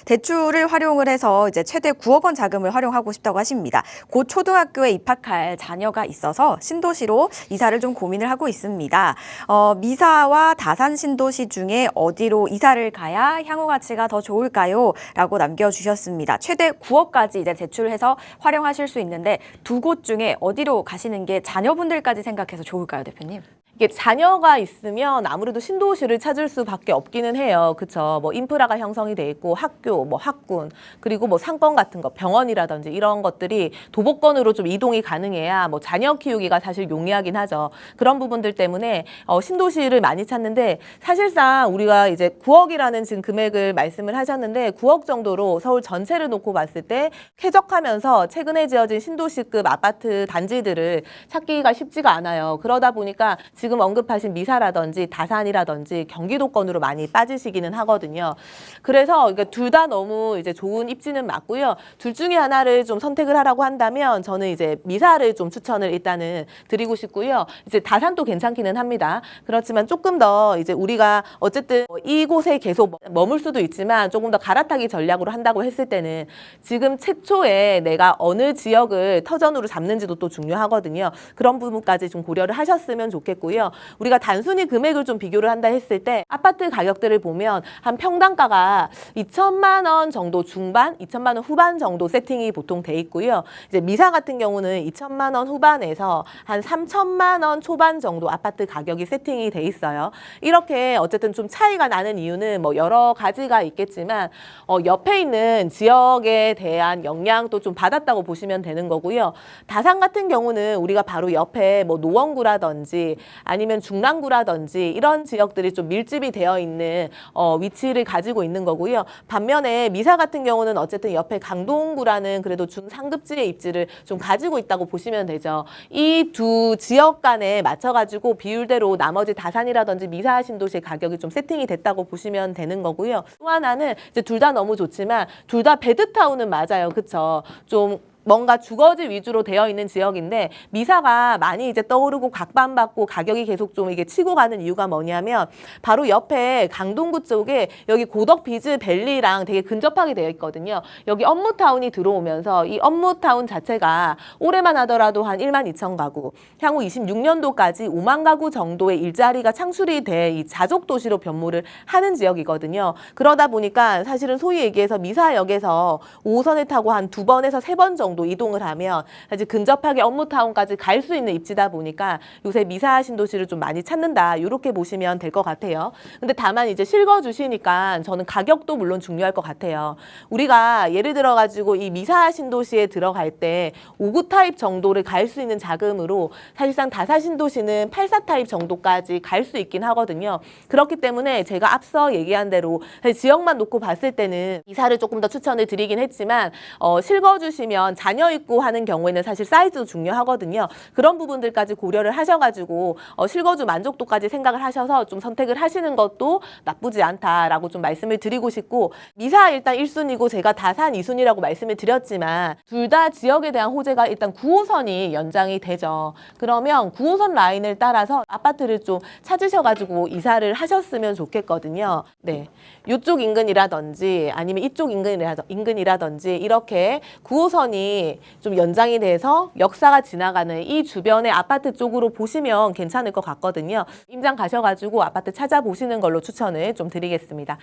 대출을 활용을 해서 이제 최대 9억 원 자금을 활용하고 싶다고 하십니다. 곧 초등학교에 입학할 자녀가 있어서 신도시로 이사를 좀 고민을 하고 있습니다. 미사와 다산 신도시 중에 어디로 이사를 가야 향후 가치가 더 좋을까요? 라고 남겨주셨습니다. 최대 9억까지 이제 대출을 해서 활용하실 수 있는데 두 곳 중에 어디로 가시는 게 자녀분들까지 생각해서 좋을까요, 대표님? 이게 자녀가 있으면 아무래도 신도시를 찾을 수밖에 없기는 해요. 그쵸? 뭐 인프라가 형성이 돼 있고 학교, 뭐 학군, 그리고 뭐 상권 같은 거, 병원이라든지 이런 것들이 도보권으로 좀 이동이 가능해야 뭐 자녀 키우기가 사실 용이하긴 하죠. 그런 부분들 때문에 신도시를 많이 찾는데 사실상 우리가 이제 9억이라는 지금 금액을 말씀을 하셨는데 9억 정도로 서울 전체를 놓고 봤을 때 쾌적하면서 최근에 지어진 신도시급 아파트 단지들을 찾기가 쉽지가 않아요. 그러다 보니까 지금 언급하신 미사라든지 다산이라든지 경기도권으로 많이 빠지시기는 하거든요. 그래서 둘 다 너무 이제 좋은 입지는 맞고요. 둘 중에 하나를 좀 선택을 하라고 한다면 저는 이제 미사를 좀 추천을 일단은 드리고 싶고요. 이제 다산도 괜찮기는 합니다. 그렇지만 조금 더 이제 우리가 어쨌든 이곳에 계속 머물 수도 있지만 조금 더 갈아타기 전략으로 한다고 했을 때는 지금 최초에 내가 어느 지역을 터전으로 잡는지도 또 중요하거든요. 그런 부분까지 좀 고려를 하셨으면 좋겠고요. 우리가 단순히 금액을 좀 비교를 한다 했을 때 아파트 가격들을 보면 한 평당가가 2천만 원 정도 중반, 2천만 원 후반 정도 세팅이 보통 돼 있고요. 이제 미사 같은 경우는 2천만 원 후반에서 한 3천만 원 초반 정도 아파트 가격이 세팅이 돼 있어요. 이렇게 어쨌든 좀 차이가 나는 이유는 뭐 여러 가지가 있겠지만 옆에 있는 지역에 대한 영향도 좀 받았다고 보시면 되는 거고요. 다산 같은 경우는 우리가 바로 옆에 뭐 노원구라든지 아니면 중랑구라든지 이런 지역들이 좀 밀집이 되어 있는 위치를 가지고 있는 거고요. 반면에 미사 같은 경우는 어쨌든 옆에 강동구라는 그래도 중상급지의 입지를 좀 가지고 있다고 보시면 되죠. 이 두 지역 간에 맞춰가지고 비율대로 나머지 다산이라든지 미사 신도시의 가격이 좀 세팅이 됐다고 보시면 되는 거고요. 또 하나는 이제 둘 다 너무 좋지만 둘 다 베드타운은 맞아요. 그쵸? 좀 뭔가 주거지 위주로 되어 있는 지역인데 미사가 많이 이제 떠오르고 각반받고 가격이 계속 좀 이게 치고 가는 이유가 뭐냐면 바로 옆에 강동구 쪽에 여기 고덕비즈 밸리랑 되게 근접하게 되어 있거든요. 여기 업무타운이 들어오면서 이 업무타운 자체가 올해만 하더라도 한 1만 2천 가구, 향후 26년도까지 5만 가구 정도의 일자리가 창출이 돼 이 자족도시로 변모를 하는 지역이거든요. 그러다 보니까 사실은 소위 얘기해서 미사역에서 5호선을 타고 한 2번에서 3번 정도 이동을 하면 사실 근접하게 업무타운까지 갈 수 있는 입지다 보니까 요새 미사 신도시를 좀 많이 찾는다 이렇게 보시면 될 것 같아요. 근데 다만 이제 실거주시니까 저는 가격도 물론 중요할 것 같아요. 우리가 예를 들어 가지고 이 미사 신도시에 들어갈 때 5구 타입 정도를 갈 수 있는 자금으로 사실상 다산 신도시는 84 타입 정도까지 갈 수 있긴 하거든요. 그렇기 때문에 제가 앞서 얘기한 대로 지역만 놓고 봤을 때는 미사를 조금 더 추천을 드리긴 했지만 실거주시면 자녀 있고 하는 경우에는 사실 사이즈도 중요하거든요. 그런 부분들까지 고려를 하셔가지고 실거주 만족도까지 생각을 하셔서 좀 선택을 하시는 것도 나쁘지 않다라고 좀 말씀을 드리고 싶고 미사 일단 1순위고 제가 다산 2순위라고 말씀을 드렸지만 둘 다 지역에 대한 호재가 일단 9호선이 연장이 되죠. 그러면 9호선 라인을 따라서 아파트를 좀 찾으셔가지고 이사를 하셨으면 좋겠거든요. 네, 이쪽 인근이라든지 아니면 이쪽 인근이라든지 이렇게 9호선이 좀 연장이 돼서 역사가 지나가는 이 주변의 아파트 쪽으로 보시면 괜찮을 것 같거든요. 임장 가셔가지고 아파트 찾아보시는 걸로 추천을 좀 드리겠습니다.